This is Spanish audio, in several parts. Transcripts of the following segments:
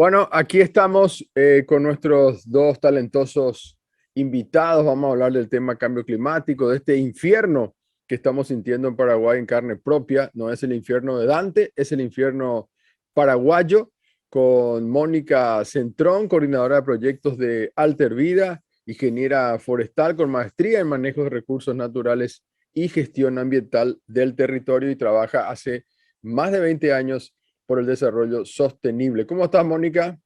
Bueno, aquí estamos con nuestros dos talentosos invitados. Vamos a hablar del tema cambio climático, de este infierno que estamos sintiendo en Paraguay en carne propia. No es el infierno de Dante, es el infierno paraguayo, con Mónica Centrón, coordinadora de proyectos de Alter Vida, ingeniera forestal con maestría en manejo de recursos naturales y gestión ambiental del territorio, y trabaja hace más de 20 años por el desarrollo sostenible. ¿Cómo estás, Mónica?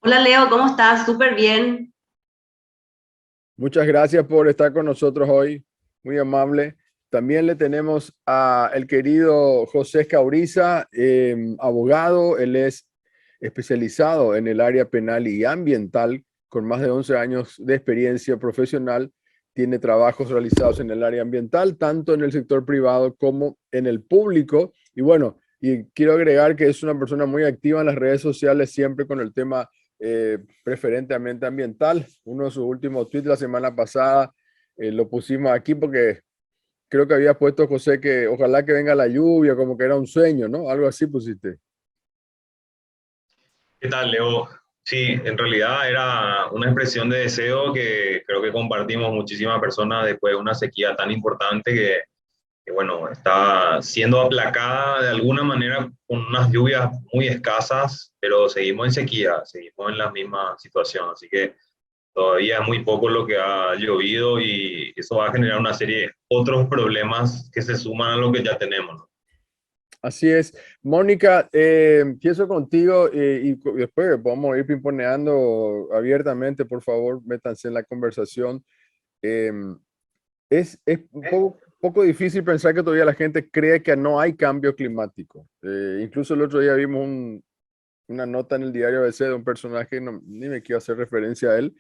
Hola Leo, ¿cómo estás? Súper bien. Muchas gracias por estar con nosotros hoy, muy amable. También le tenemos a el querido José Escauriza, abogado. Él es especializado en el área penal y ambiental, con más de 11 años de experiencia profesional. Tiene trabajos realizados en el área ambiental, tanto en el sector privado como en el público. Y bueno, y quiero agregar que es una persona muy activa en las redes sociales, siempre con el tema preferentemente ambiental. Uno de sus últimos tweets la semana pasada lo pusimos aquí porque creo que había puesto, José, que ojalá que venga la lluvia, como que era un sueño, ¿no? Algo así pusiste. ¿Qué tal, Leo? Sí, en realidad era una expresión de deseo que creo que compartimos muchísimas personas después de una sequía tan importante bueno, está siendo aplacada de alguna manera con unas lluvias muy escasas, pero seguimos en sequía, seguimos en la misma situación, así que todavía es muy poco lo que ha llovido y eso va a generar una serie de otros problemas que se suman a lo que ya tenemos, ¿no? Así es. Mónica, empiezo contigo y después vamos a ir pimponeando abiertamente. Por favor, métanse en la conversación. Eh, es un poco difícil pensar que todavía la gente cree que no hay cambio climático. Incluso el otro día vimos una nota en el diario ABC de un personaje, ni me quiero hacer referencia a él,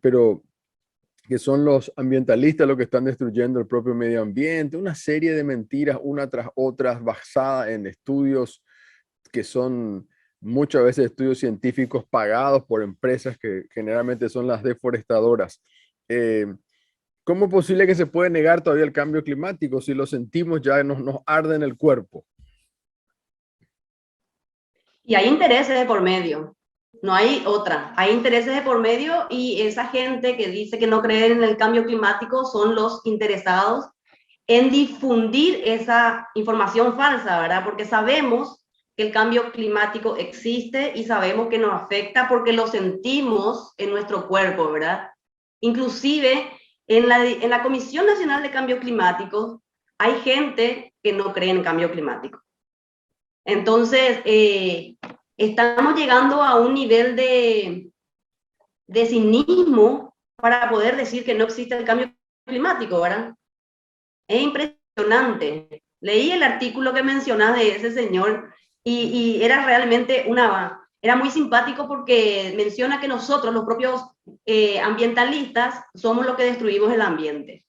pero que son los ambientalistas los que están destruyendo el propio medio ambiente, una serie de mentiras una tras otras basadas en estudios que son muchas veces estudios científicos pagados por empresas que generalmente son las deforestadoras. Eh, ¿Cómo es posible que se puede negar todavía el cambio climático si lo sentimos ya nos arde en el cuerpo? Y hay intereses de por medio, no hay otra. Hay intereses de por medio y esa gente que dice que no cree en el cambio climático son los interesados en difundir esa información falsa, ¿verdad? Porque sabemos que el cambio climático existe y sabemos que nos afecta porque lo sentimos en nuestro cuerpo, ¿verdad? Inclusive en la Comisión Nacional de Cambio Climático hay gente que no cree en el cambio climático. Entonces, estamos llegando a un nivel de cinismo para poder decir que no existe el cambio climático, ¿verdad? Es impresionante. Leí el artículo que mencionas de ese señor y era realmente era muy simpático porque menciona que nosotros, los propios ambientalistas, somos los que destruimos el ambiente.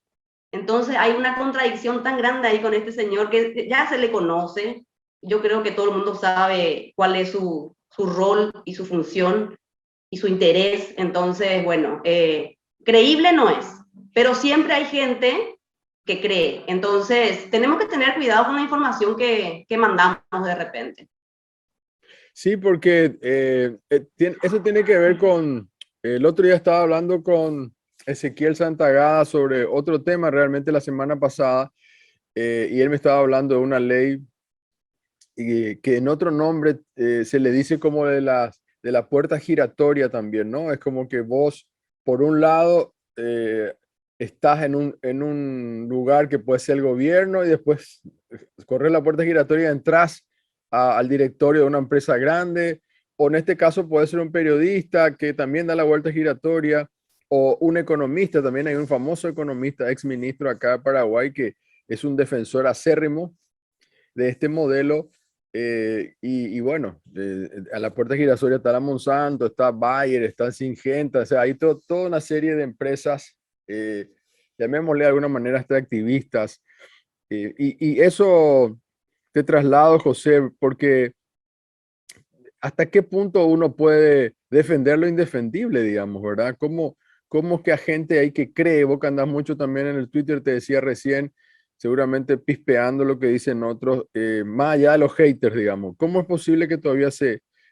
Entonces hay una contradicción tan grande ahí con este señor que ya se le conoce. Yo creo que todo el mundo sabe cuál es su rol y su función y su interés. Entonces, bueno, creíble no es, pero siempre hay gente que cree. Entonces, tenemos que tener cuidado con la información que mandamos de repente. Sí, porque eso tiene que ver con, el otro día estaba hablando con Ezequiel Santagada sobre otro tema realmente la semana pasada, y él me estaba hablando de una ley que en otro nombre se le dice como de la puerta giratoria también, ¿no? Es como que vos, por un lado, estás en un lugar que puede ser el gobierno y después corres la puerta giratoria y entras al directorio de una empresa grande, o en este caso puede ser un periodista que también da la vuelta giratoria, o un economista. También hay un famoso economista, ex ministro acá de Paraguay, que es un defensor acérrimo de este modelo. Y bueno, a la puerta giratoria está la Monsanto, está Bayer, está Syngenta. O sea, hay toda una serie de empresas, llamémosle de alguna manera extractivistas. Y eso te traslado, José, porque hasta qué punto uno puede defender lo indefendible, digamos, ¿verdad? ¿Cómo es que a gente hay que cree? Vos que andás mucho también en el Twitter, te decía recién, seguramente pispeando lo que dicen otros, más allá de los haters, digamos. ¿Cómo es posible que todavía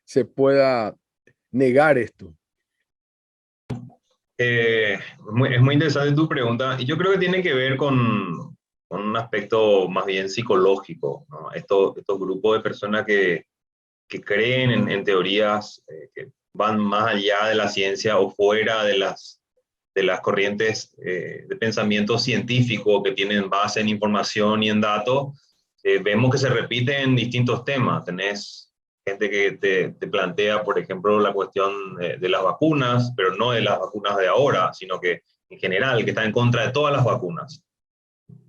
se pueda negar esto? Es muy interesante tu pregunta y yo creo que tiene que ver con un aspecto más bien psicológico, ¿no? Estos grupos de personas que creen en teorías que van más allá de la ciencia o fuera de las corrientes de pensamiento científico que tienen base en información y en datos, vemos que se repite en distintos temas. Tenés gente que te plantea, por ejemplo, la cuestión de las vacunas, pero no de las vacunas de ahora, sino que en general, que está en contra de todas las vacunas.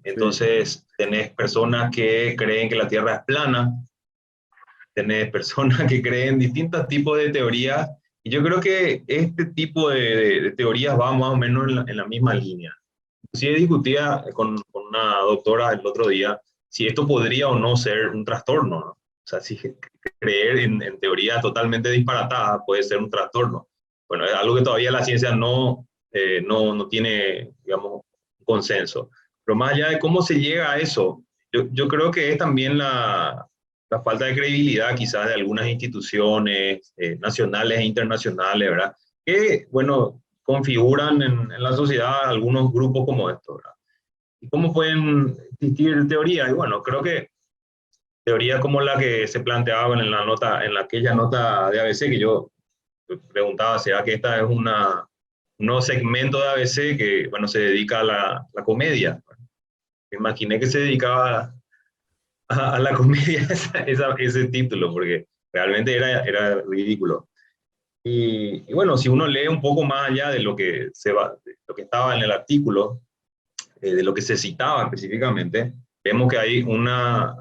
Entonces, tenés personas que creen que la Tierra es plana, tenés personas que creen distintos tipos de teorías, y yo creo que este tipo de teorías va más o menos en la misma línea. Sí, discutía con una doctora el otro día si esto podría o no ser un trastorno, ¿no? O sea, si creer en teoría totalmente disparatada puede ser un trastorno. Bueno, es algo que todavía la ciencia no tiene, digamos, consenso. Pero más allá de cómo se llega a eso, yo creo que es también la falta de credibilidad quizás de algunas instituciones nacionales e internacionales, ¿verdad? Que, bueno, configuran en la sociedad algunos grupos como estos, ¿verdad? ¿Y cómo pueden existir teorías? Y bueno, creo que teorías como la que se planteaba en la nota, en aquella nota de ABC, que yo preguntaba, ¿será que esta es un nuevo segmento de ABC que, bueno, se dedica a la comedia? Me imaginé que se dedicaba a la comedia ese título, porque realmente era ridículo. Y bueno, si uno lee un poco más allá de lo que, de lo que estaba en el artículo, de lo que se citaba específicamente, vemos que hay una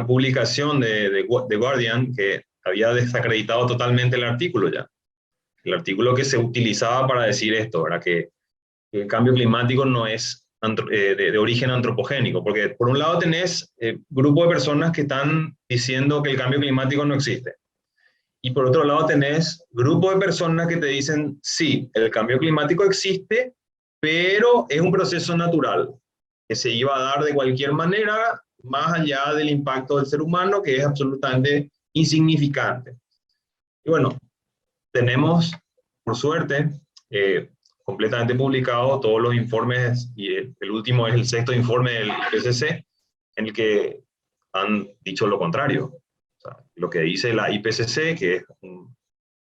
publicación de Guardian que había desacreditado totalmente el artículo ya. El artículo que se utilizaba para decir esto, ¿verdad? Que el cambio climático no es de origen antropogénico, porque por un lado tenés grupo de personas que están diciendo que el cambio climático no existe. Y por otro lado tenés grupos de personas que te dicen, sí, el cambio climático existe, pero es un proceso natural, que se iba a dar de cualquier manera, más allá del impacto del ser humano, que es absolutamente insignificante. Y bueno, tenemos, por suerte, completamente publicado todos los informes, y el último es el sexto informe del IPCC, en el que han dicho lo contrario. O sea, lo que dice la IPCC, que es un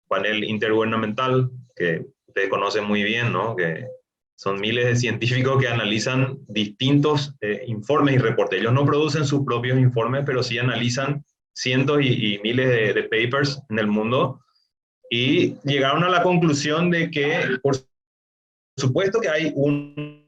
panel intergubernamental que ustedes conocen muy bien, ¿no? Que son miles de científicos que analizan distintos informes y reportes. Ellos no producen sus propios informes, pero sí analizan cientos y miles de papers en el mundo, y llegaron a la conclusión de que, por supuesto que hay un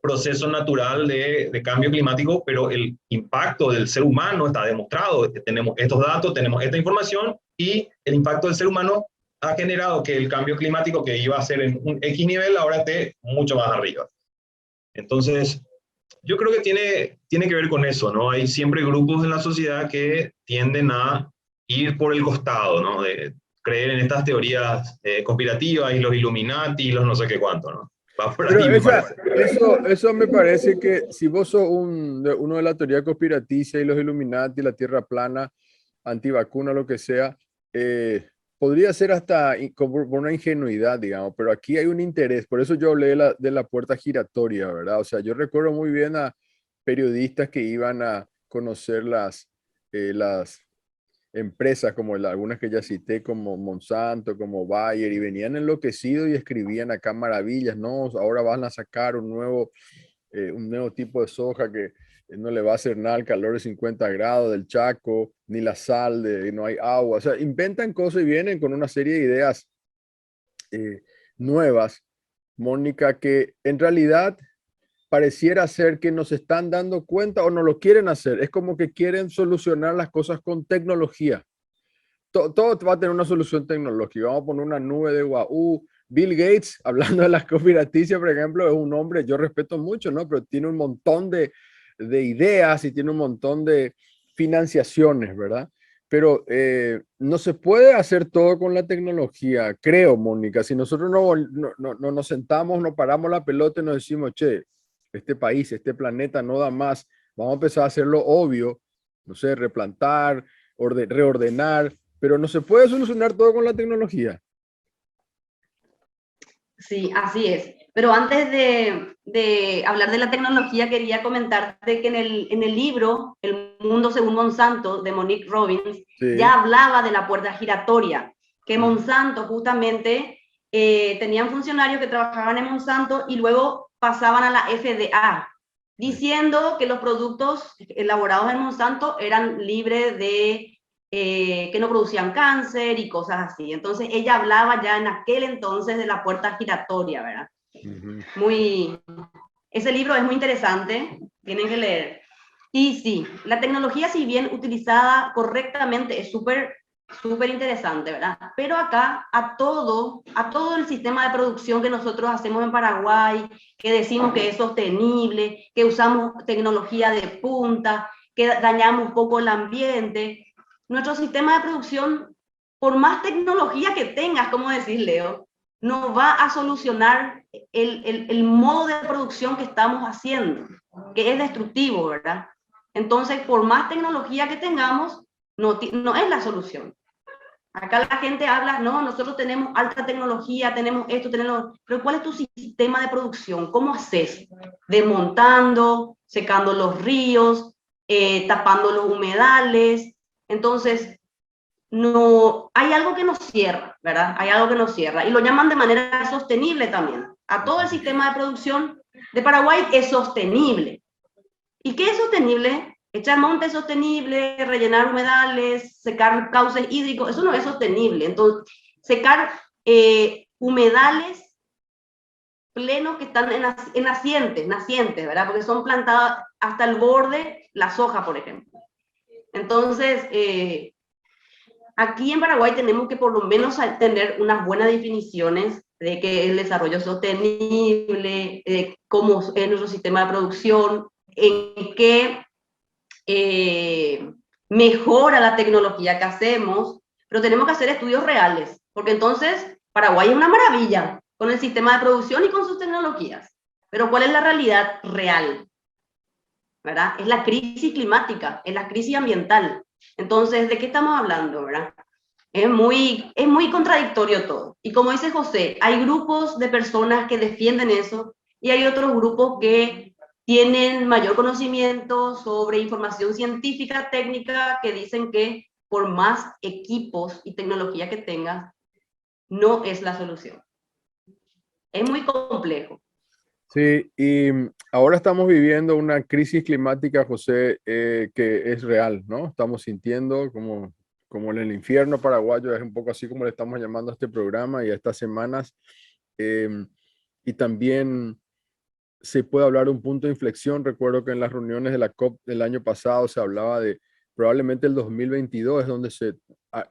proceso natural de cambio climático, pero el impacto del ser humano está demostrado. Tenemos estos datos, tenemos esta información, y el impacto del ser humano ha generado que el cambio climático, que iba a ser en un X nivel, ahora esté mucho más arriba. Entonces, yo creo que tiene que ver con eso, ¿no? Hay siempre grupos en la sociedad que tienden a ir por el costado, ¿no? De creer en estas teorías conspirativas y los Illuminati y los no sé qué cuánto, ¿no? Va por Pero ahí, me parece. eso me parece que si vos sos uno de la teoría conspiraticia y los Illuminati, la Tierra plana, antivacuna, lo que sea, podría ser hasta por una ingenuidad, digamos, pero aquí hay un interés. Por eso yo hablé de la puerta giratoria, ¿verdad? O sea, yo recuerdo muy bien a periodistas que iban a conocer las empresas como algunas que ya cité, como Monsanto, como Bayer, y venían enloquecidos y escribían acá maravillas, ¿no? Ahora van a sacar un nuevo tipo de soja que no le va a hacer nada al calor de 50 grados del Chaco, ni la sal, no hay agua. O sea, inventan cosas y vienen con una serie de ideas eh, nuevas, Mónica, que en realidad pareciera ser que nos están dando cuenta o no lo quieren hacer. Es como que quieren solucionar las cosas con tecnología. Todo va a tener una solución tecnológica. Vamos a poner una nube de UAU. Bill Gates, hablando de las conspiraciones, por ejemplo, es un hombre, yo respeto mucho, ¿no? Pero tiene un montón de ideas y tiene un montón de financiaciones, ¿verdad? Pero no se puede hacer todo con la tecnología, creo, Mónica. Si nosotros no nos sentamos, no paramos la pelota y nos decimos, che, este país, este planeta no da más, vamos a empezar a hacerlo obvio, no sé, replantar, reordenar, pero no se puede solucionar todo con la tecnología. Sí, así es. Pero antes de hablar de la tecnología, quería comentarte que en el libro El mundo según Monsanto, de Monique Robbins, Sí. ya hablaba de la puerta giratoria, que Monsanto justamente tenían funcionarios que trabajaban en Monsanto y luego pasaban a la FDA, diciendo que los productos elaborados en Monsanto eran libres de que no producían cáncer y cosas así. Entonces ella hablaba ya en aquel entonces de la puerta giratoria, ¿verdad? Ese libro es muy interesante, tienen que leer. Y sí, la tecnología, si bien utilizada correctamente, es súper interesante, ¿verdad? Pero acá a todo el sistema de producción que nosotros hacemos en Paraguay, que decimos que es sostenible, que usamos tecnología de punta, que dañamos un poco el ambiente, nuestro sistema de producción, por más tecnología que tengas, como decís, Leo, no va a solucionar el modo de producción que estamos haciendo, que es destructivo, ¿verdad? Entonces, por más tecnología que tengamos, no es la solución. Acá la gente habla, no, nosotros tenemos alta tecnología, tenemos esto, tenemos... Pero ¿cuál es tu sistema de producción? ¿Cómo haces? Desmontando, secando los ríos, tapando los humedales. Entonces, no, hay algo que nos cierra, ¿verdad? Hay algo que nos cierra. Y lo llaman de manera sostenible también. A todo el sistema de producción de Paraguay es sostenible. ¿Y qué es sostenible? Echar montes sostenible, rellenar humedales, secar cauces hídricos, eso no es sostenible. Entonces, secar humedales plenos que están en nacientes, ¿verdad? Porque son plantadas hasta el borde, la soja, por ejemplo. Entonces, aquí en Paraguay tenemos que por lo menos tener unas buenas definiciones de qué es el desarrollo sostenible, de cómo es nuestro sistema de producción, en qué mejora la tecnología que hacemos, pero tenemos que hacer estudios reales, porque entonces Paraguay es una maravilla con el sistema de producción y con sus tecnologías, pero ¿cuál es la realidad real? ¿Verdad? Es la crisis climática, es la crisis ambiental. Entonces, ¿de qué estamos hablando, verdad? Es muy contradictorio todo. Y como dice José, hay grupos de personas que defienden eso y hay otros grupos que tienen mayor conocimiento sobre información científica, técnica, que dicen que por más equipos y tecnología que tengas, no es la solución. Es muy complejo. Sí, y ahora estamos viviendo una crisis climática, José, que es real, ¿no? Estamos sintiendo como en el infierno paraguayo, es un poco así como le estamos llamando a este programa y a estas semanas. Y también se puede hablar de un punto de inflexión. Recuerdo que en las reuniones de la COP del año pasado se hablaba de probablemente el 2022 es donde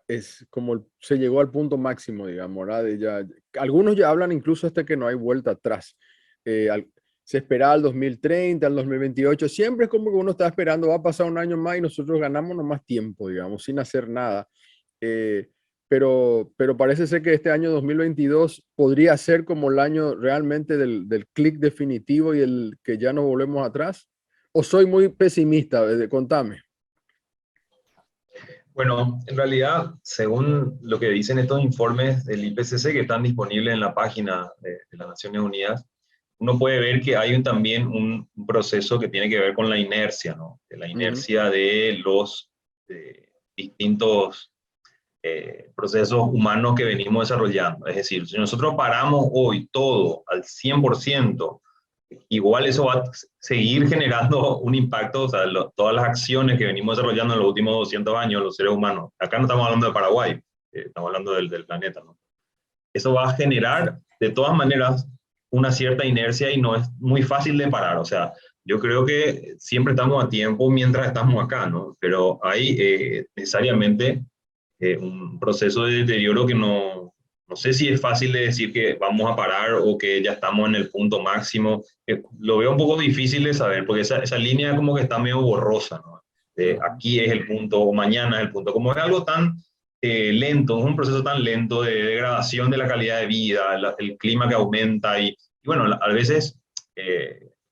es como se llegó al punto máximo, digamos, ¿verdad? Algunos ya hablan incluso hasta que no hay vuelta atrás. Se esperaba al 2030, al 2028, siempre es como que uno está esperando, va a pasar un año más y nosotros ganamos más tiempo, digamos, sin hacer nada. Pero parece ser que este año 2022 podría ser como el año realmente del clic definitivo y el que ya no volvemos atrás. ¿O soy muy pesimista? Contame. Bueno, en realidad, según lo que dicen estos informes del IPCC que están disponibles en la página de las Naciones Unidas, uno puede ver que hay también un proceso que tiene que ver con la inercia, ¿no? La inercia de los distintos procesos humanos que venimos desarrollando. Es decir, si nosotros paramos hoy todo al 100%, igual eso va a seguir generando un impacto, o sea, todas las acciones que venimos desarrollando en los últimos 200 años, los seres humanos, acá no estamos hablando de Paraguay, estamos hablando del planeta, ¿no? Eso va a generar, de todas maneras, una cierta inercia y no es muy fácil de parar, o sea, yo creo que siempre estamos a tiempo mientras estamos acá, ¿no? Pero hay necesariamente un proceso de deterioro que no sé si es fácil de decir que vamos a parar o que ya estamos en el punto máximo. Lo veo un poco difícil de saber, porque esa línea como que está medio borrosa, ¿no? Aquí es el punto, o mañana es el punto. Como es algo tan lento, es un proceso tan lento de degradación de la calidad de vida, el clima que aumenta y bueno, a veces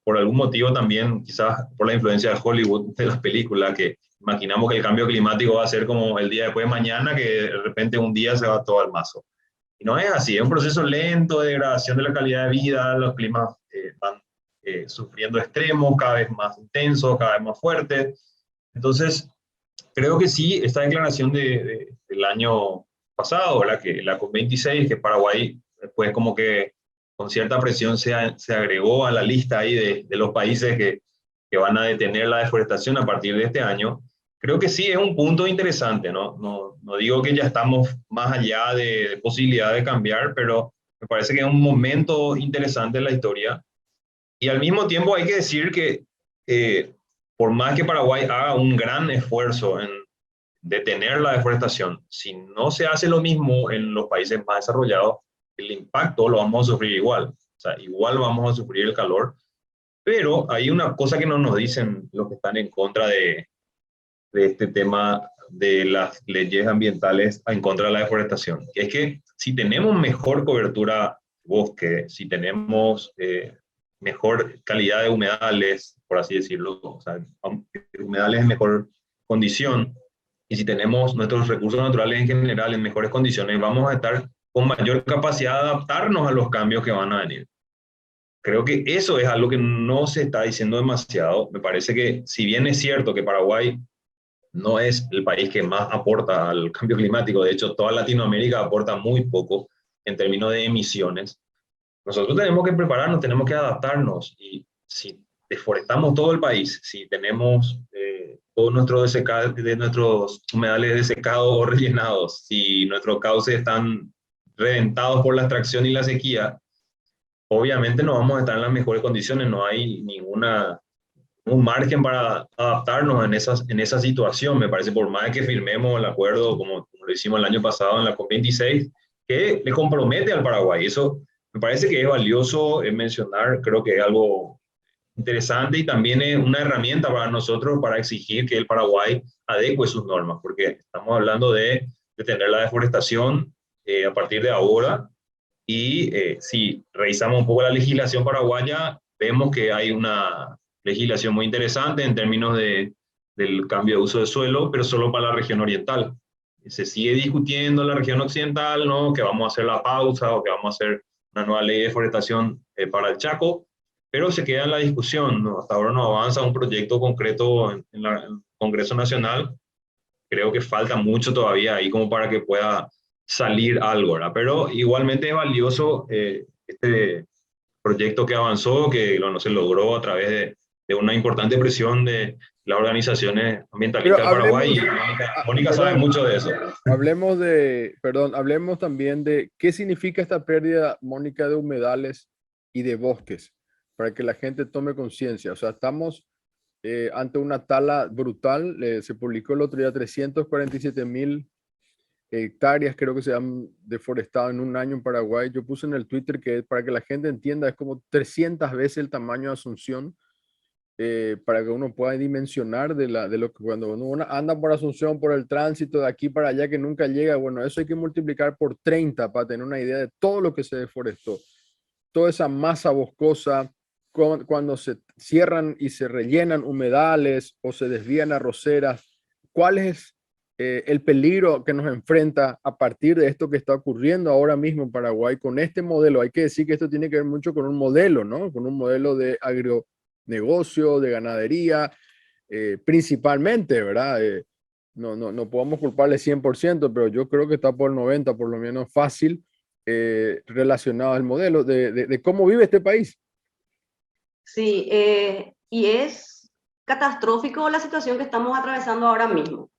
por algún motivo también, quizás por la influencia de Hollywood, de las películas, que imaginamos que el cambio climático va a ser como el día después de mañana, que de repente un día se va todo al mazo. Y no es así, es un proceso lento de degradación de la calidad de vida, los climas van sufriendo extremos cada vez más intensos, cada vez más fuertes. Entonces, creo que sí, esta declaración del año pasado, ¿verdad? Que la COP26, que Paraguay después como que con cierta presión se agregó a la lista ahí de los países que van a detener la deforestación a partir de este año, creo que sí es un punto interesante, ¿no? No digo que ya estamos más allá de posibilidad de cambiar, pero me parece que es un momento interesante en la historia. Y al mismo tiempo hay que decir que por más que Paraguay haga un gran esfuerzo en detener la deforestación, si no se hace lo mismo en los países más desarrollados, el impacto lo vamos a sufrir igual. O sea, igual vamos a sufrir el calor. Pero hay una cosa que no nos dicen los que están en contra de este tema de las leyes ambientales en contra de la deforestación, que es que si tenemos mejor cobertura bosque, si tenemos mejor calidad de humedales, por así decirlo, o sea, humedales en mejor condición, y si tenemos nuestros recursos naturales en general en mejores condiciones, vamos a estar con mayor capacidad de adaptarnos a los cambios que van a venir. Creo que eso es algo que no se está diciendo demasiado. Me parece que si bien es cierto que Paraguay no es el país que más aporta al cambio climático, de hecho toda Latinoamérica aporta muy poco en términos de emisiones, nosotros tenemos que prepararnos, tenemos que adaptarnos, y si deforestamos todo el país, si tenemos todos nuestros humedales desecados o rellenados, si nuestros cauces están reventados por la extracción y la sequía, obviamente no vamos a estar en las mejores condiciones, no hay un margen para adaptarnos en esa situación. Me parece, por más que firmemos el acuerdo, como lo hicimos el año pasado en la COP26, que le compromete al Paraguay. Eso me parece que es valioso mencionar, creo que es algo interesante y también es una herramienta para nosotros para exigir que el Paraguay adecue sus normas, porque estamos hablando de detener la deforestación a partir de ahora. Y si revisamos un poco la legislación paraguaya, vemos que hay una legislación muy interesante en términos del cambio de uso de suelo, pero solo para la región oriental. Se sigue discutiendo en la región occidental, ¿no? Que vamos a hacer la pausa o que vamos a hacer una nueva ley de deforestación para el Chaco, pero se queda en la discusión, ¿no? Hasta ahora no avanza un proyecto concreto en el Congreso Nacional. Creo que falta mucho todavía ahí como para que pueda salir algo, ¿verdad? Pero igualmente es valioso este proyecto que avanzó, que no se logró a través de una importante presión de las organizaciones ambientalistas Pero de Paraguay. hablemos, Y Mónica sabe perdón, mucho de eso. hablemos también de qué significa esta pérdida, Mónica, de humedales y de bosques, para que la gente tome conciencia. O sea, estamos ante una tala brutal. Se publicó el otro día 347.000 hectáreas, creo que se han deforestado en un año en Paraguay. Yo puse en el Twitter que para que la gente entienda es como 300 veces el tamaño de Asunción, para que uno pueda dimensionar de lo que cuando uno anda por Asunción, por el tránsito de aquí para allá que nunca llega, bueno, eso hay que multiplicar por 30 para tener una idea de todo lo que se deforestó. Toda esa masa boscosa, cuando se cierran y se rellenan humedales o se desvían arroceras, ¿cuál es el peligro que nos enfrenta a partir de esto que está ocurriendo ahora mismo en Paraguay con este modelo? Hay que decir que esto tiene que ver mucho con un modelo, ¿no? Con un modelo de agronegocio, de ganadería, principalmente, ¿verdad? No podemos culparle 100%, pero yo creo que está por el 90%, por lo menos fácil, relacionado al modelo de cómo vive este país. Sí, y es catastrófico la situación que estamos atravesando ahora mismo.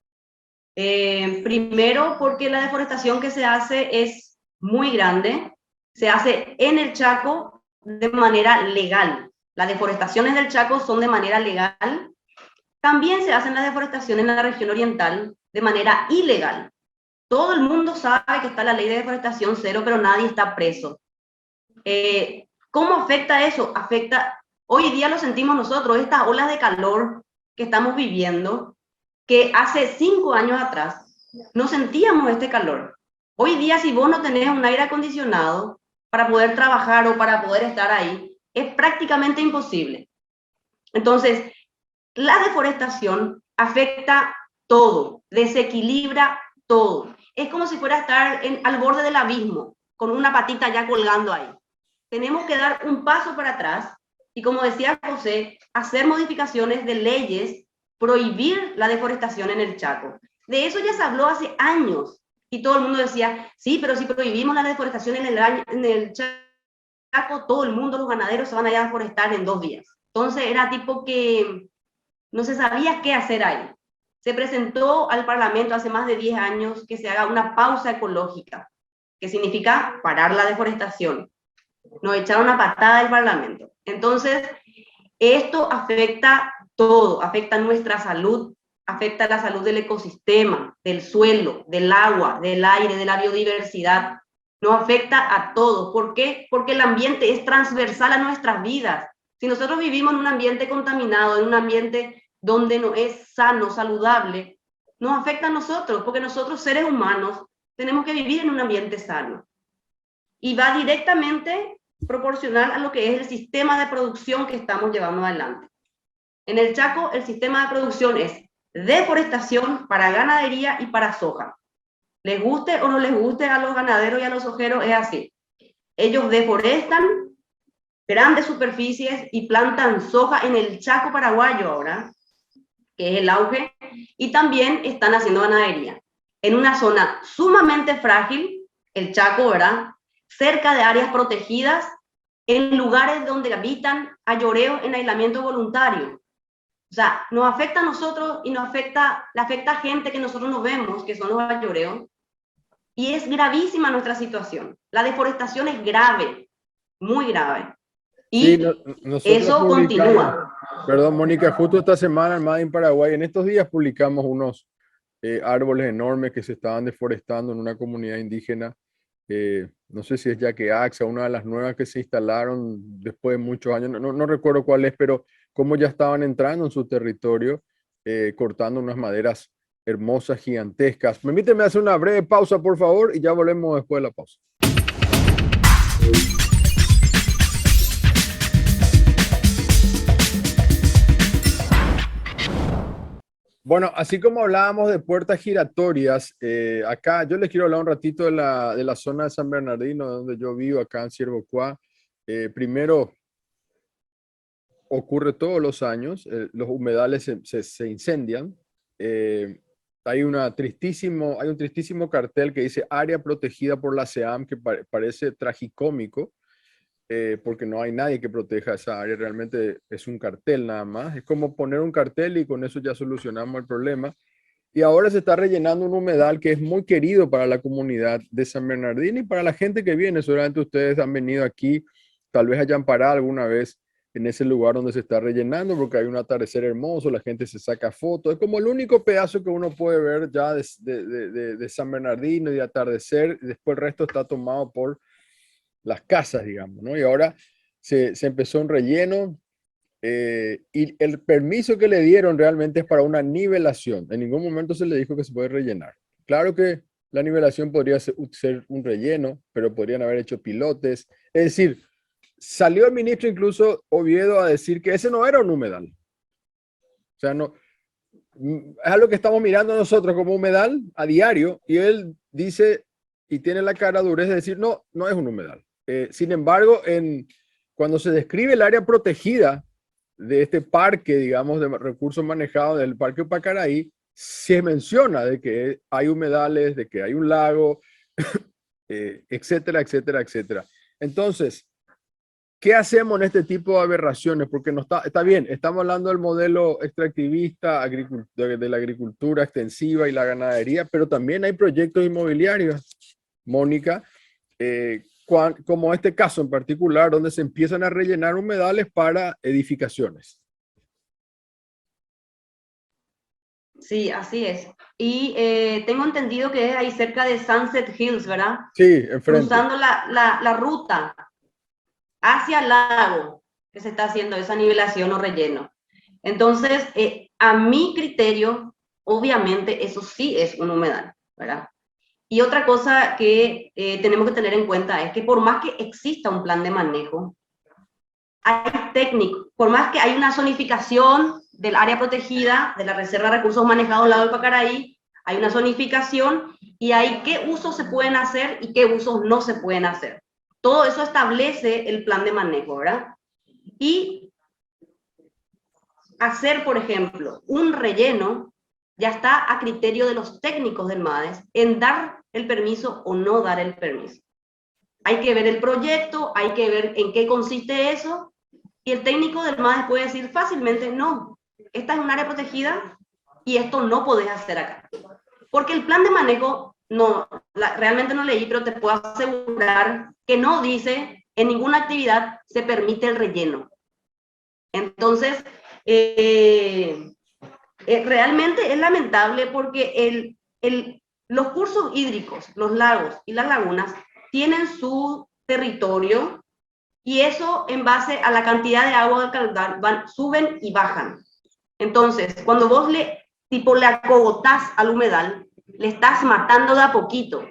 Primero porque la deforestación que se hace es muy grande, se hace en el Chaco de manera legal. Las deforestaciones del Chaco son de manera legal. También se hacen las deforestaciones en la región oriental de manera ilegal. Todo el mundo sabe que está la ley de deforestación cero, pero nadie está preso. ¿Cómo afecta eso? Hoy día lo sentimos nosotros, estas olas de calor que estamos viviendo, que hace 5 años atrás no sentíamos este calor. Hoy día, si vos no tenés un aire acondicionado para poder trabajar o para poder estar ahí, es prácticamente imposible. Entonces, la deforestación afecta todo, desequilibra todo. Es como si fuera a estar al borde del abismo, con una patita ya colgando ahí. Tenemos que dar un paso para atrás y, como decía José, hacer modificaciones de leyes, prohibir la deforestación en el Chaco. De eso ya se habló hace años y todo el mundo decía, sí, pero si prohibimos la deforestación en el Chaco, todo el mundo, los ganaderos, se van a deforestar en 2 días. Entonces era tipo que no se sabía qué hacer ahí. Se presentó al Parlamento hace más de 10 años que se haga una pausa ecológica, que significa parar la deforestación. Nos echaron una patada del Parlamento. Entonces, esto afecta todo, afecta nuestra salud, afecta la salud del ecosistema, del suelo, del agua, del aire, de la biodiversidad. Nos afecta a todos. ¿Por qué? Porque el ambiente es transversal a nuestras vidas. Si nosotros vivimos en un ambiente contaminado, en un ambiente donde no es sano, saludable, nos afecta a nosotros, porque nosotros, seres humanos, tenemos que vivir en un ambiente sano. Y va directamente proporcional a lo que es el sistema de producción que estamos llevando adelante. En el Chaco, el sistema de producción es deforestación para ganadería y para soja. Les guste o no les guste a los ganaderos y a los sojeros, es así. Ellos deforestan grandes superficies y plantan soja en el Chaco paraguayo ahora, que es el auge, y también están haciendo ganadería. En una zona sumamente frágil, el Chaco, ¿verdad?, cerca de áreas protegidas, en lugares donde habitan ayoreos en aislamiento voluntario. O sea, nos afecta a nosotros y le afecta a gente que nosotros no vemos, que son los ayoreos, y es gravísima nuestra situación. La deforestación es grave, muy grave. Y Sí, eso continúa. Perdón, Mónica, justo esta semana en Made in Paraguay, en estos días publicamos unos árboles enormes que se estaban deforestando en una comunidad indígena. No sé si es Yaqueaxa, una de las nuevas que se instalaron después de muchos años, no recuerdo cuál es, pero cómo ya estaban entrando en su territorio, cortando unas maderas hermosas, gigantescas. Permíteme hacer una breve pausa, por favor, y ya volvemos después de la pausa. Bueno, así como hablábamos de puertas giratorias, acá yo les quiero hablar un ratito de la zona de San Bernardino, donde yo vivo, acá en Ciervo Cuá. Primero, ocurre todos los años, los humedales se incendian. Hay un tristísimo cartel que dice área protegida por la SEAM, que parece tragicómico. Porque no hay nadie que proteja esa área, realmente es un cartel nada más, es como poner un cartel y con eso ya solucionamos el problema. Y ahora se está rellenando un humedal que es muy querido para la comunidad de San Bernardino y para la gente que viene. Seguramente ustedes han venido aquí, tal vez hayan parado alguna vez en ese lugar donde se está rellenando, porque hay un atardecer hermoso, la gente se saca fotos, es como el único pedazo que uno puede ver ya de San Bernardino y de atardecer, y después el resto está tomado por las casas, digamos, ¿no? Y ahora se empezó un relleno y el permiso que le dieron realmente es para una nivelación. En ningún momento se le dijo que se puede rellenar. Claro que la nivelación podría ser un relleno, pero podrían haber hecho pilotes. Es decir, salió el ministro incluso Oviedo a decir que ese no era un humedal. O sea, no, es algo que estamos mirando nosotros como humedal a diario y él dice y tiene la cara dura de decir, no, no es un humedal. Sin embargo, cuando se describe el área protegida de este parque, digamos, de recursos manejados del Parque Pacaraí, se menciona de que hay humedales, de que hay un lago, etcétera, etcétera, etcétera. Entonces, ¿qué hacemos en este tipo de aberraciones? Porque no está bien, estamos hablando del modelo extractivista de la agricultura extensiva y la ganadería, pero también hay proyectos inmobiliarios, Mónica, como este caso en particular, donde se empiezan a rellenar humedales para edificaciones. Sí, así es. Y tengo entendido que es ahí cerca de Sunset Hills, ¿verdad? Sí, enfrente. Cruzando la ruta hacia el lago que se está haciendo esa nivelación o relleno. Entonces, a mi criterio, obviamente eso sí es un humedal, ¿verdad? Y otra cosa que tenemos que tener en cuenta es que por más que exista un plan de manejo, hay técnicos, por más que hay una zonificación del área protegida, de la Reserva de Recursos Manejados al lado del Pacaraí, hay una zonificación y hay qué usos se pueden hacer y qué usos no se pueden hacer. Todo eso establece el plan de manejo, ¿verdad? Y hacer, por ejemplo, un relleno ya está a criterio de los técnicos del MADES en dar el permiso o no dar el permiso. Hay que ver el proyecto, hay que ver en qué consiste eso, y el técnico del MADES puede decir fácilmente, no, esta es un área protegida y esto no podés hacer acá. Porque el plan de manejo, no, realmente no leí, pero te puedo asegurar que no dice en ninguna actividad se permite el relleno. Entonces, realmente es lamentable porque los cursos hídricos, los lagos y las lagunas tienen su territorio y eso en base a la cantidad de agua del caudal suben y bajan. Entonces, cuando vos le acogotás al humedal, le estás matando de a poquito.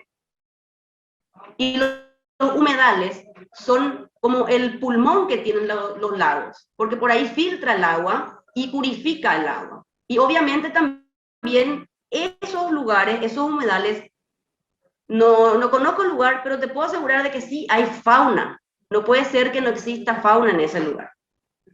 Y los humedales son como el pulmón que tienen los lagos, porque por ahí filtra el agua y purifica el agua. Y obviamente también esos lugares, esos humedales, no conozco el lugar, pero te puedo asegurar de que sí hay fauna. No puede ser que no exista fauna en ese lugar.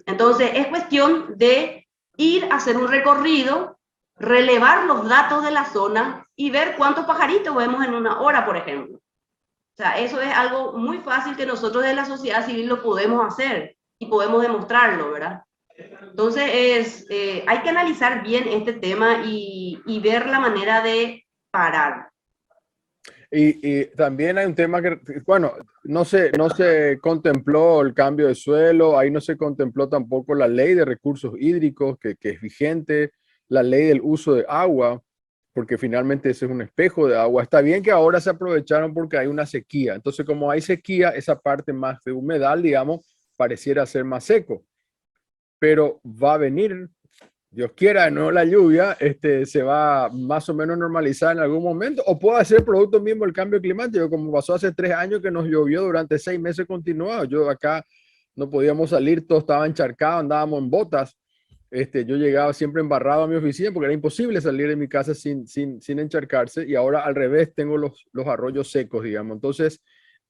Entonces, es cuestión de ir a hacer un recorrido, relevar los datos de la zona y ver cuántos pajaritos vemos en una hora, por ejemplo. O sea, eso es algo muy fácil que nosotros de la sociedad civil lo podemos hacer y podemos demostrarlo, ¿verdad? Entonces, hay que analizar bien este tema y ver la manera de parar. Y también hay un tema que, bueno, no se contempló el cambio de suelo, ahí no se contempló tampoco la ley de recursos hídricos que es vigente, la ley del uso de agua, porque finalmente ese es un espejo de agua. Está bien que ahora se aprovecharon porque hay una sequía, entonces como hay sequía, esa parte más de humedal, digamos, pareciera ser más seco, pero va a venir, Dios quiera, de nuevo la lluvia, se va más o menos a normalizar en algún momento, o puede ser producto mismo del cambio climático, como pasó hace 3 años que nos llovió durante 6 meses continuados. Yo acá no podíamos salir, todo estaba encharcado, andábamos en botas. Yo llegaba siempre embarrado a mi oficina porque era imposible salir de mi casa sin encharcarse, y ahora al revés tengo los arroyos secos, digamos. Entonces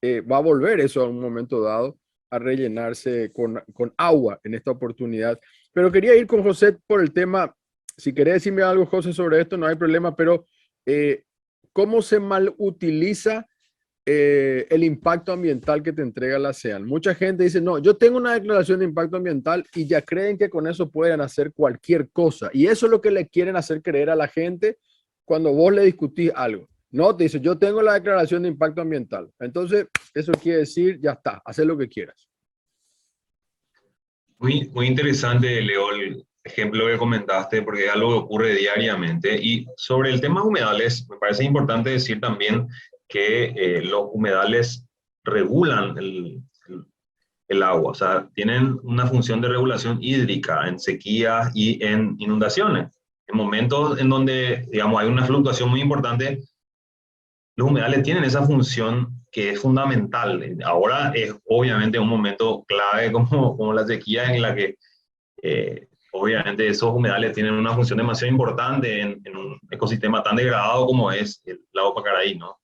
va a volver eso a un momento dado a rellenarse con agua en esta oportunidad. Pero quería ir con José por el tema, si querés decirme algo, José, sobre esto, no hay problema, pero ¿cómo se mal utiliza el impacto ambiental que te entrega la SEAN? Mucha gente dice, no, yo tengo una declaración de impacto ambiental y ya creen que con eso pueden hacer cualquier cosa. Y eso es lo que le quieren hacer creer a la gente cuando vos le discutís algo. No, te dice, yo tengo la declaración de impacto ambiental. Entonces, eso quiere decir, ya está, haz lo que quieras. Muy interesante, Leo, el ejemplo que comentaste, porque es algo que ocurre diariamente. Y sobre el tema humedales, me parece importante decir también que los humedales regulan el agua, o sea, tienen una función de regulación hídrica en sequías y en inundaciones. En momentos en donde, digamos, hay una fluctuación muy importante, los humedales tienen esa función que es fundamental. Ahora es obviamente un momento clave como la sequía, en la que obviamente esos humedales tienen una función demasiado importante en un ecosistema tan degradado como es el lago Pacaraí, ¿no?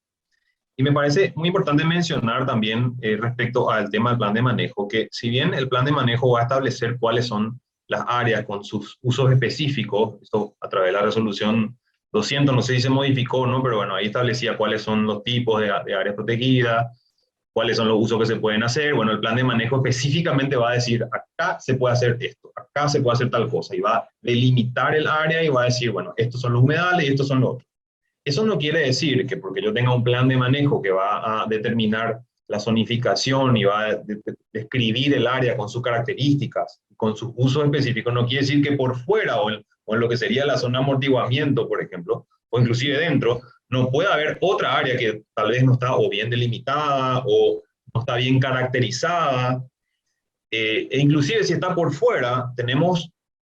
Y me parece muy importante mencionar también respecto al tema del plan de manejo, que si bien el plan de manejo va a establecer cuáles son las áreas con sus usos específicos, esto a través de la resolución 200, no sé si se modificó, ¿no? Pero bueno, ahí establecía cuáles son los tipos de áreas protegidas, cuáles son los usos que se pueden hacer. Bueno, el plan de manejo específicamente va a decir, acá se puede hacer esto, acá se puede hacer tal cosa, y va a delimitar el área y va a decir, bueno, estos son los humedales y estos son los otros. Eso no quiere decir que porque yo tenga un plan de manejo que va a determinar la zonificación y va a describir el área con sus características, con sus usos específicos, no quiere decir que por fuera o en lo que sería la zona de amortiguamiento, por ejemplo, o inclusive dentro, no puede haber otra área que tal vez no está o bien delimitada o no está bien caracterizada. E inclusive si está por fuera, tenemos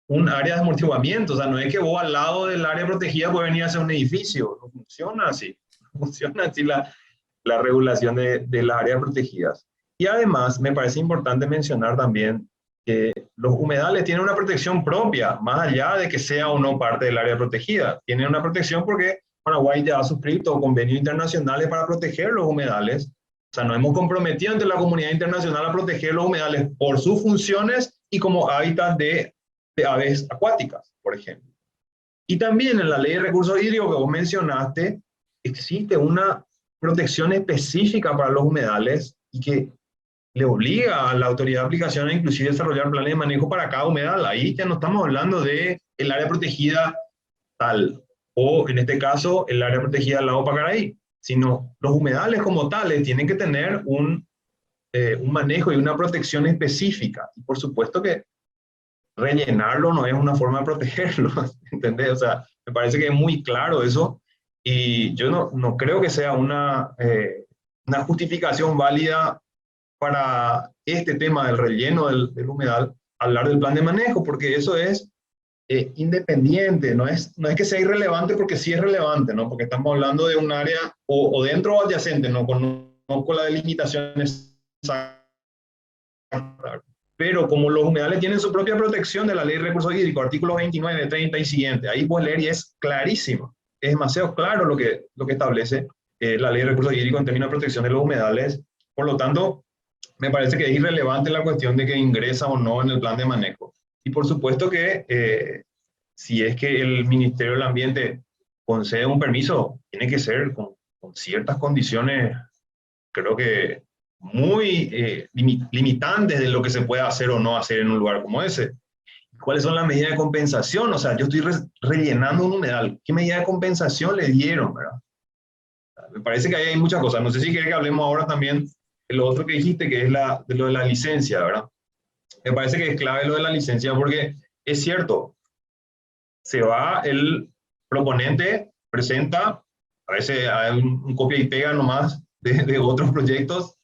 un área de amortiguamiento, o sea, no es que vos al lado del área protegida puedes venir a hacer un edificio, no funciona así, no funciona así la regulación de las áreas protegidas. Y además me parece importante mencionar también que los humedales tienen una protección propia, más allá de que sea o no parte del área protegida. Tienen una protección porque Paraguay ya ha suscrito convenios internacionales para proteger los humedales. O sea, nos hemos comprometido ante la comunidad internacional a proteger los humedales por sus funciones y como hábitat de aves acuáticas, por ejemplo. Y también en la ley de recursos hídricos que vos mencionaste, existe una protección específica para los humedales y que le obliga a la autoridad de aplicación a inclusive desarrollar planes de manejo para cada humedal. Ahí ya no estamos hablando de el área protegida tal, o en este caso el área protegida del lago Pacaraí, sino los humedales como tales tienen que tener un manejo y una protección específica. Y por supuesto que rellenarlo no es una forma de protegerlo, ¿entendés? O sea, me parece que es muy claro eso y yo no creo que sea una justificación válida para este tema del relleno del humedal, hablar del plan de manejo, porque eso es independiente, no es que sea irrelevante porque sí es relevante, ¿no? Porque estamos hablando de un área o dentro o adyacente, no conozco la delimitación exacta, pero como los humedales tienen su propia protección de la ley de recursos hídricos, artículos 29, 30 y siguiente, ahí puedes leer y es clarísimo, es demasiado claro lo que establece la ley de recursos hídricos en términos de protección de los humedales. Por lo tanto, me parece que es irrelevante la cuestión de que ingresa o no en el plan de manejo. Y por supuesto que si es que el Ministerio del Ambiente concede un permiso, tiene que ser con ciertas condiciones, creo que muy limitantes de lo que se puede hacer o no hacer en un lugar como ese. ¿Cuáles son las medidas de compensación? O sea, yo estoy rellenando un humedal. ¿Qué medida de compensación le dieron, verdad? Me parece que ahí hay muchas cosas. No sé si quiere que hablemos ahora también de lo otro que dijiste, que es de lo de la licencia, ¿verdad? Me parece que es clave lo de la licencia porque es cierto, se va el proponente, presenta, a veces hay un copia y pega nomás de otros proyectos,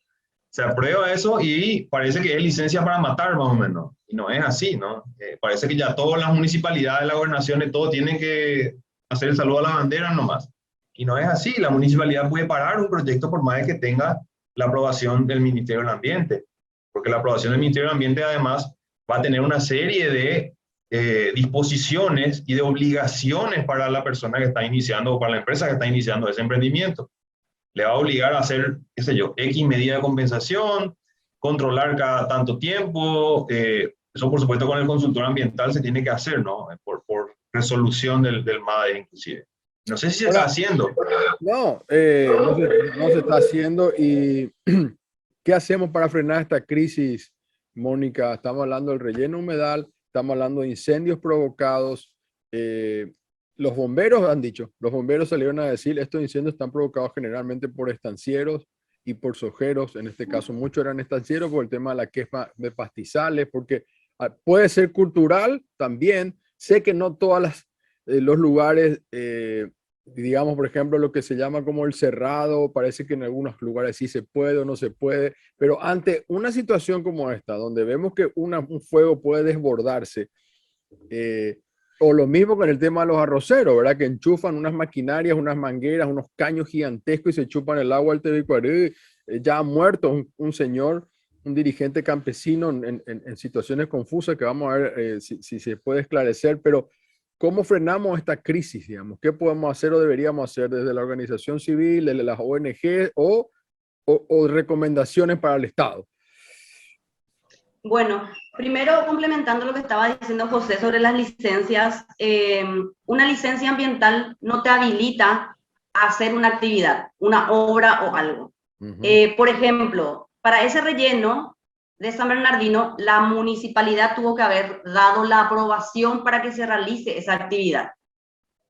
se aprueba eso y parece que es licencia para matar más o menos. Y no es así, ¿no? Parece que ya todas las municipalidades, las gobernaciones, todos tienen que hacer el saludo a la bandera nomás. Y no es así, la municipalidad puede parar un proyecto por más de que tenga la aprobación del Ministerio del Ambiente, porque la aprobación del Ministerio del Ambiente además va a tener una serie de disposiciones y de obligaciones para la persona que está iniciando o para la empresa que está iniciando ese emprendimiento. Le va a obligar a hacer, qué sé yo, X medida de compensación, controlar cada tanto tiempo, eso por supuesto con el consultor ambiental se tiene que hacer, ¿no? Por resolución del MADE inclusive. No sé si se está haciendo. No, no se está haciendo. ¿Y qué hacemos para frenar esta crisis, Mónica? Estamos hablando del relleno humedal, estamos hablando de incendios provocados. Los bomberos han dicho, los bomberos salieron a decir, estos incendios están provocados generalmente por estancieros y por sojeros. En este caso, muchos eran estancieros por el tema de la quema de pastizales, porque puede ser cultural también. Sé que no todos los lugares, digamos, por ejemplo, lo que se llama como el cerrado, parece que en algunos lugares sí se puede o no se puede, pero ante una situación como esta, donde vemos que un fuego puede desbordarse, o lo mismo con el tema de los arroceros, ¿verdad? Que enchufan unas maquinarias, unas mangueras, unos caños gigantescos y se chupan el agua al Tebicuarí. Ya ha muerto un señor, un dirigente campesino en situaciones confusas que vamos a ver si se puede esclarecer, pero ¿cómo frenamos esta crisis, digamos? ¿Qué podemos hacer o deberíamos hacer desde la organización civil, desde las ONG o recomendaciones para el Estado? Bueno, primero complementando lo que estaba diciendo José sobre las licencias, una licencia ambiental no te habilita a hacer una actividad, una obra o algo. Por ejemplo, para ese relleno de San Bernardino, la municipalidad tuvo que haber dado la aprobación para que se realice esa actividad.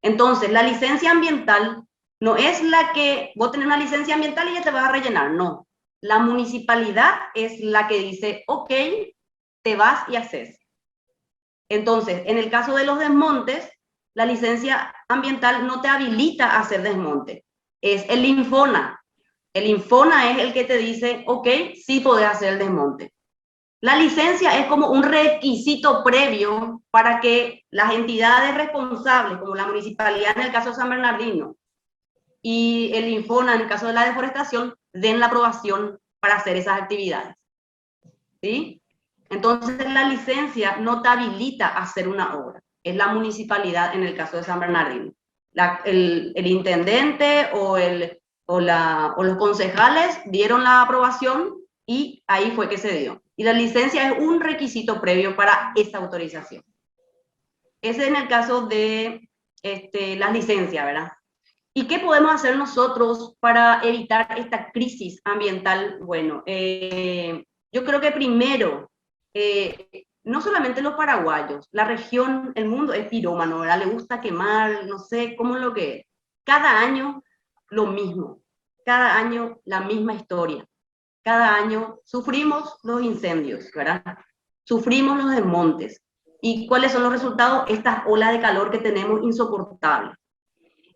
Entonces, la licencia ambiental no es la que vos tenés una licencia ambiental y ya te vas a rellenar, no. La municipalidad es la que dice, ok, te vas y haces. Entonces, en el caso de los desmontes, la licencia ambiental no te habilita a hacer desmonte. Es el Infona. El Infona es el que te dice, ok, sí podés hacer el desmonte. La licencia es como un requisito previo para que las entidades responsables, como la municipalidad en el caso de San Bernardino y el Infona en el caso de la deforestación, den la aprobación para hacer esas actividades. ¿Sí? Entonces la licencia no te habilita a hacer una obra. Es la municipalidad en el caso de San Bernardino. El intendente o los concejales dieron la aprobación y ahí fue que se dio. Y la licencia es un requisito previo para esa autorización. Ese es en el caso de las licencias, ¿verdad? ¿Y qué podemos hacer nosotros para evitar esta crisis ambiental? Bueno, yo creo que primero, no solamente los paraguayos, la región, el mundo es pirómano, ¿verdad? Le gusta quemar, no sé cómo es lo que es. Cada año lo mismo, cada año la misma historia. Cada año sufrimos los incendios, ¿verdad? Sufrimos los desmontes. ¿Y cuáles son los resultados? Estas olas de calor que tenemos insoportables.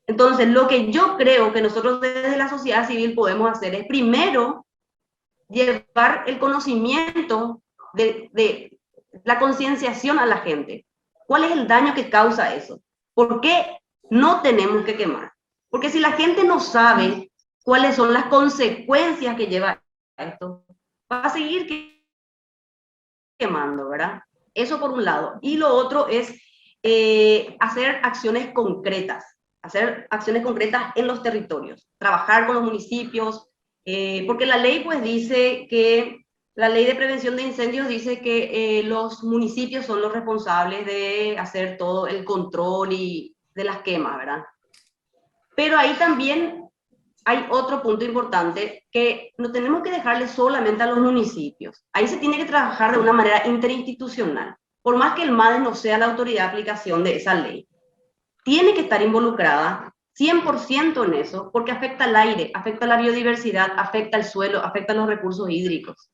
Entonces, lo que yo creo que nosotros desde la sociedad civil podemos hacer es primero llevar el conocimiento de la concienciación a la gente. ¿Cuál es el daño que causa eso? ¿Por qué no tenemos que quemar? Porque si la gente no sabe cuáles son las consecuencias que lleva esto, va a seguir quemando, ¿verdad? Eso por un lado. Y lo otro es hacer acciones concretas en los territorios, trabajar con los municipios, porque la ley pues dice que, la ley de prevención de incendios dice que los municipios son los responsables de hacer todo el control y de las quemas, ¿verdad? Pero ahí también hay otro punto importante que no tenemos que dejarle solamente a los municipios. Ahí se tiene que trabajar de una manera interinstitucional. Por más que el MADES no sea la autoridad de aplicación de esa ley, tiene que estar involucrada 100% en eso, porque afecta al aire, afecta a la biodiversidad, afecta al suelo, afecta a los recursos hídricos.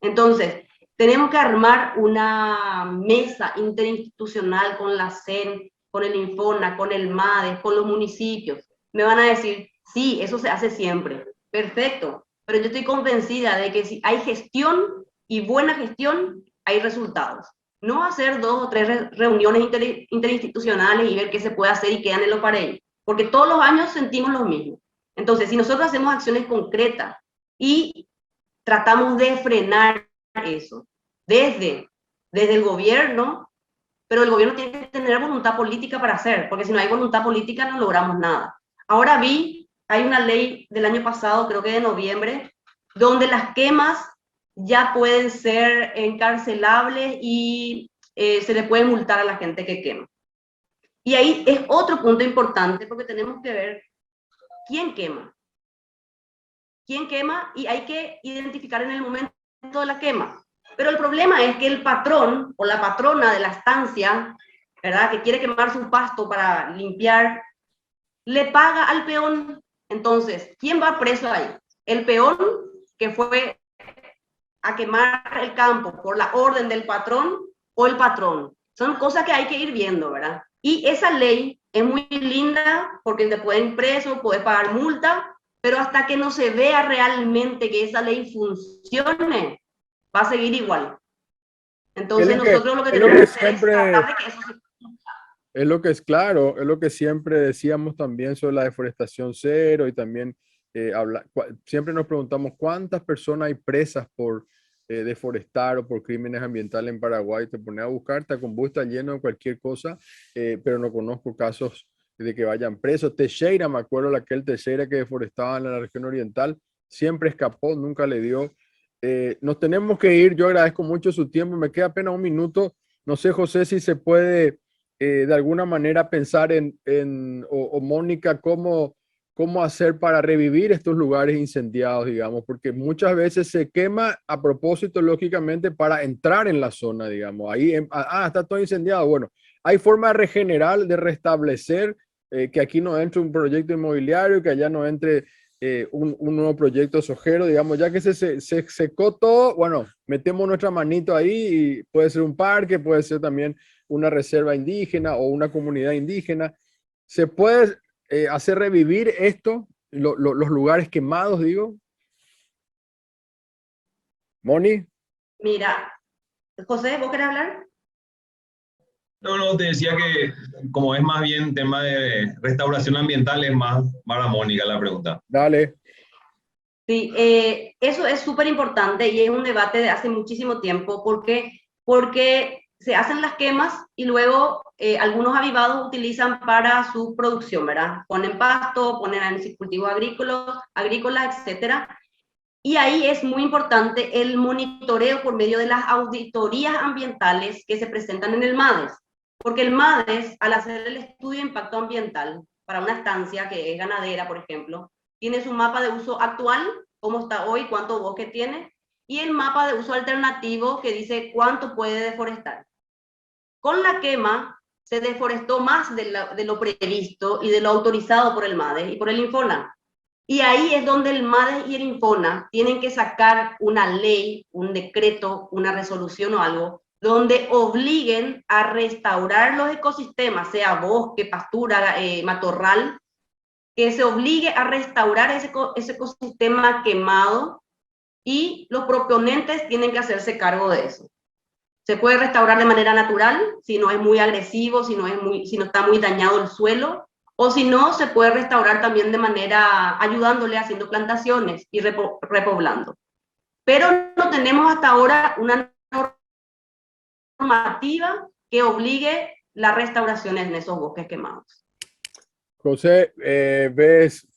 Entonces, tenemos que armar una mesa interinstitucional con la CEN, con el INFONA, con el MADES, con los municipios. Me van a decir, sí, eso se hace siempre. Perfecto, pero yo estoy convencida de que si hay gestión y buena gestión, hay resultados. No hacer 2 o 3 reuniones interinstitucionales y ver qué se puede hacer y quedan en lo para ellos, porque todos los años sentimos lo mismo. Entonces, si nosotros hacemos acciones concretas y tratamos de frenar eso desde el gobierno, pero el gobierno tiene que tener voluntad política para hacer, porque si no hay voluntad política no logramos nada. Ahora hay una ley del año pasado, creo que de noviembre, donde las quemas ya pueden ser encarcelables y se le puede multar a la gente que quema. Y ahí es otro punto importante porque tenemos que ver quién quema. ¿Quién quema? Y hay que identificar en el momento de la quema. Pero el problema es que el patrón o la patrona de la estancia, ¿verdad?, que quiere quemar su pasto para limpiar, le paga al peón. Entonces, ¿quién va preso ahí? ¿El peón que fue a quemar el campo por la orden del patrón o el patrón? Son cosas que hay que ir viendo, ¿verdad? Y esa ley es muy linda porque te pueden preso, puedes pagar multa, pero hasta que no se vea realmente que esa ley funcione, va a seguir igual. Entonces nosotros lo que tenemos que hacer es tratar de que eso se cumpla. Es lo que es claro, es lo que siempre decíamos también sobre la deforestación cero y también siempre nos preguntamos cuántas personas hay presas por deforestar o por crímenes ambientales en Paraguay. Te pones a buscar, Tacumbú está lleno de cualquier cosa, pero no conozco casos de que vayan presos. Teixeira, me acuerdo de aquel Teixeira que deforestaba en la región oriental, siempre escapó, nunca le dio. Nos tenemos que ir, yo agradezco mucho su tiempo, me queda apenas un minuto. No sé, José, si se puede de alguna manera pensar o Mónica, cómo hacer para revivir estos lugares incendiados, digamos, porque muchas veces se quema a propósito, lógicamente, para entrar en la zona, digamos. Ahí, está todo incendiado. Bueno, hay forma de regenerar, de restablecer, que aquí no entre un proyecto inmobiliario, que allá no entre un nuevo proyecto sojero, digamos, ya que se secó todo, bueno, metemos nuestra manito ahí y puede ser un parque, puede ser también una reserva indígena o una comunidad indígena. Se puede hacer revivir esto, los lugares quemados, digo. Moni. Mira, José, ¿vos querés hablar? No, te decía que como es más bien tema de restauración ambiental, es más para Mónica la pregunta. Dale. Sí, eso es súper importante y es un debate de hace muchísimo tiempo porque se hacen las quemas y luego algunos avivados utilizan para su producción, ¿verdad? Ponen pasto, ponen cultivos agrícolas, etcétera. Y ahí es muy importante el monitoreo por medio de las auditorías ambientales que se presentan en el MADES, porque el MADES, al hacer el estudio de impacto ambiental para una estancia que es ganadera, por ejemplo, tiene su mapa de uso actual, cómo está hoy, cuánto bosque tiene, y el mapa de uso alternativo que dice cuánto puede deforestar. Con la quema se deforestó más de lo previsto y de lo autorizado por el MADES y por el Infona. Y ahí es donde el MADES y el Infona tienen que sacar una ley, un decreto, una resolución o algo, donde obliguen a restaurar los ecosistemas, sea bosque, pastura, matorral, que se obligue a restaurar ese ecosistema quemado y los proponentes tienen que hacerse cargo de eso. Se puede restaurar de manera natural, si no es muy agresivo, si no está muy dañado el suelo, o si no, se puede restaurar también de manera ayudándole, haciendo plantaciones y repoblando. Pero no tenemos hasta ahora una normativa que obligue la restauración en esos bosques quemados. José, ¿ves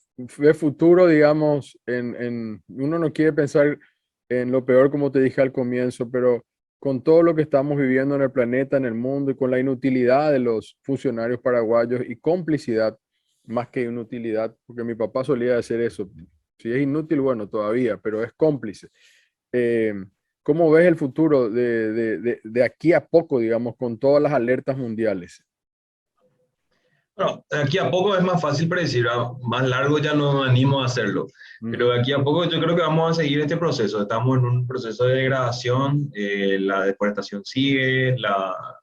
futuro, digamos, uno no quiere pensar en lo peor, como te dije al comienzo, pero con todo lo que estamos viviendo en el planeta, en el mundo, y con la inutilidad de los funcionarios paraguayos y complicidad, más que inutilidad, porque mi papá solía hacer eso. Si es inútil, bueno, todavía, pero es cómplice. Eh, ¿Cómo ves el futuro de aquí a poco, digamos, con todas las alertas mundiales? Bueno, de aquí a poco es más fácil predecir, más largo ya no me animo a hacerlo, pero de aquí a poco yo creo que vamos a seguir este proceso. Estamos en un proceso de degradación, la deforestación sigue, la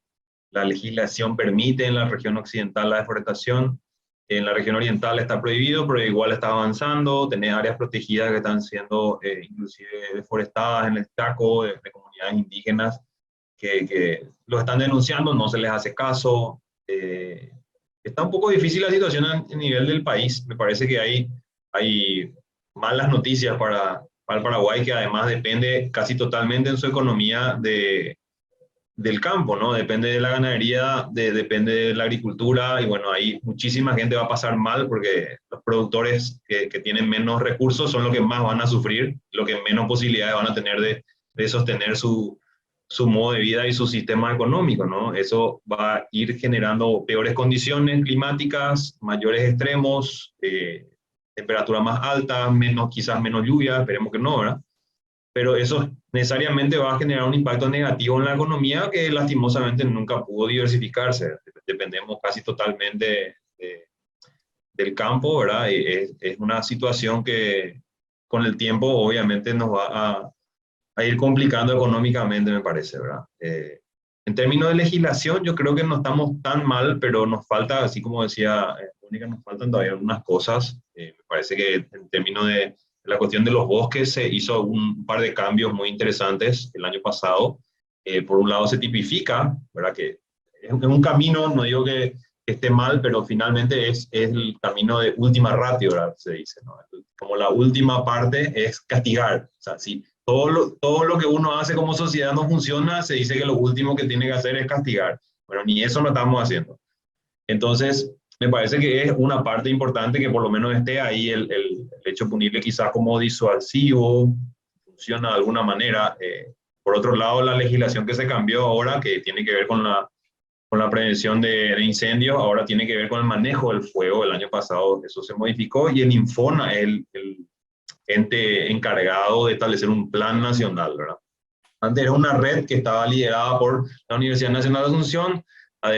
legislación permite en la región occidental la deforestación, en la región oriental está prohibido, pero igual está avanzando, tenés áreas protegidas que están siendo inclusive deforestadas en el Chaco, de comunidades indígenas que lo están denunciando, no se les hace caso. Está un poco difícil la situación a nivel del país. Me parece que hay malas noticias para el Paraguay, que además depende casi totalmente en su economía del campo, ¿no? Depende de la ganadería, depende de la agricultura, y bueno, ahí muchísima gente va a pasar mal porque los productores que tienen menos recursos son los que más van a sufrir, los que menos posibilidades van a tener de sostener su modo de vida y su sistema económico, ¿no? Eso va a ir generando peores condiciones climáticas, mayores extremos, temperaturas más altas, quizás menos lluvia, esperemos que no, ¿verdad? Pero eso necesariamente va a generar un impacto negativo en la economía que lastimosamente nunca pudo diversificarse. Dependemos casi totalmente del campo, ¿verdad? Y es una situación que con el tiempo obviamente nos va a ir complicando económicamente, me parece, ¿verdad? En términos de legislación, yo creo que no estamos tan mal, pero nos falta, así como decía Mónica, nos faltan todavía algunas cosas. Me parece que en términos de la cuestión de los bosques se hizo un par de cambios muy interesantes el año pasado. Por un lado se tipifica, ¿verdad? Que es un camino, no digo que esté mal, pero finalmente es el camino de última ratio, ¿verdad? Se dice, ¿no? Como la última parte es castigar. O sea, si todo lo que uno hace como sociedad no funciona, se dice que lo último que tiene que hacer es castigar. Bueno, ni eso no estamos haciendo. Entonces, me parece que es una parte importante que por lo menos esté ahí el hecho punible quizás como disuasivo, funciona de alguna manera. Por otro lado, la legislación que se cambió ahora, que tiene que ver con la prevención de incendios, ahora tiene que ver con el manejo del fuego. El año pasado eso se modificó y el Infona es el ente encargado de establecer un plan nacional, ¿verdad? Antes era una red que estaba liderada por la Universidad Nacional de Asunción.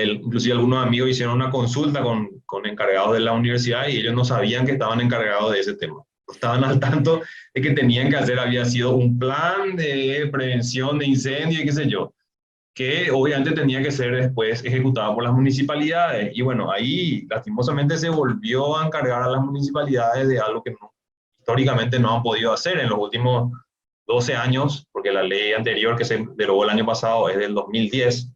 Inclusive algunos amigos hicieron una consulta con encargados de la universidad y ellos no sabían que estaban encargados de ese tema. No estaban al tanto de que tenían que hacer, había sido un plan de prevención de incendio y qué sé yo, que obviamente tenía que ser después ejecutado por las municipalidades. Y bueno, ahí lastimosamente se volvió a encargar a las municipalidades de algo que históricamente no han podido hacer en los últimos 12 años, porque la ley anterior que se derogó el año pasado es del 2010.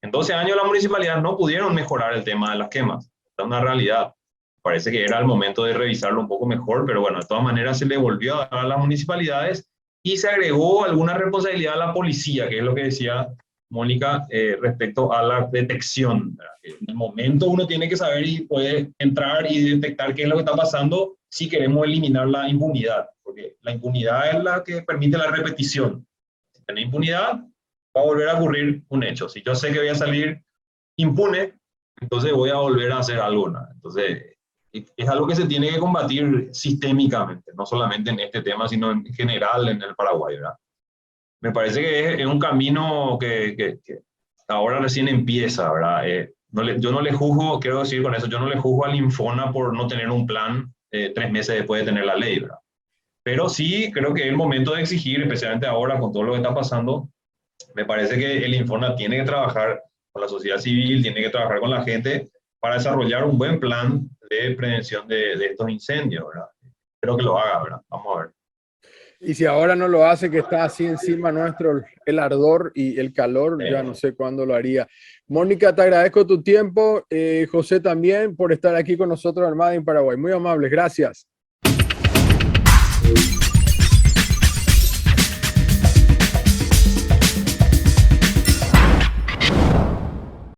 En 12 años las municipalidades no pudieron mejorar el tema de las quemas. Es una realidad. parece que era el momento de revisarlo un poco mejor, pero bueno, de todas maneras se le volvió a dar a las municipalidades y se agregó alguna responsabilidad a la policía, que es lo que decía Mónica, respecto a la detección. En el momento uno tiene que saber y puede entrar y detectar qué es lo que está pasando si queremos eliminar la impunidad, porque la impunidad es la que permite la repetición. Si tenés impunidad, va a volver a ocurrir un hecho. Si yo sé que voy a salir impune, entonces voy a volver a hacer algo, ¿no? Entonces, es algo que se tiene que combatir sistémicamente, no solamente en este tema, sino en general en el Paraguay, ¿verdad? Me parece que es un camino que ahora recién empieza, ¿verdad? Yo no le juzgo, quiero decir con eso, yo no le juzgo al Infona por no tener un plan 3 meses después de tener la ley, ¿verdad? Pero sí creo que es el momento de exigir, especialmente ahora con todo lo que está pasando, me parece que el Infona tiene que trabajar con la sociedad civil, tiene que trabajar con la gente para desarrollar un buen plan de prevención de estos incendios, ¿verdad? Espero que lo haga, ¿verdad? Vamos a ver. Y si ahora no lo hace, que está así encima nuestro el ardor y el calor, ya no sé cuándo lo haría. Mónica, te agradezco tu tiempo. José también por estar aquí con nosotros, Armada en Paraguay. Muy amables, gracias.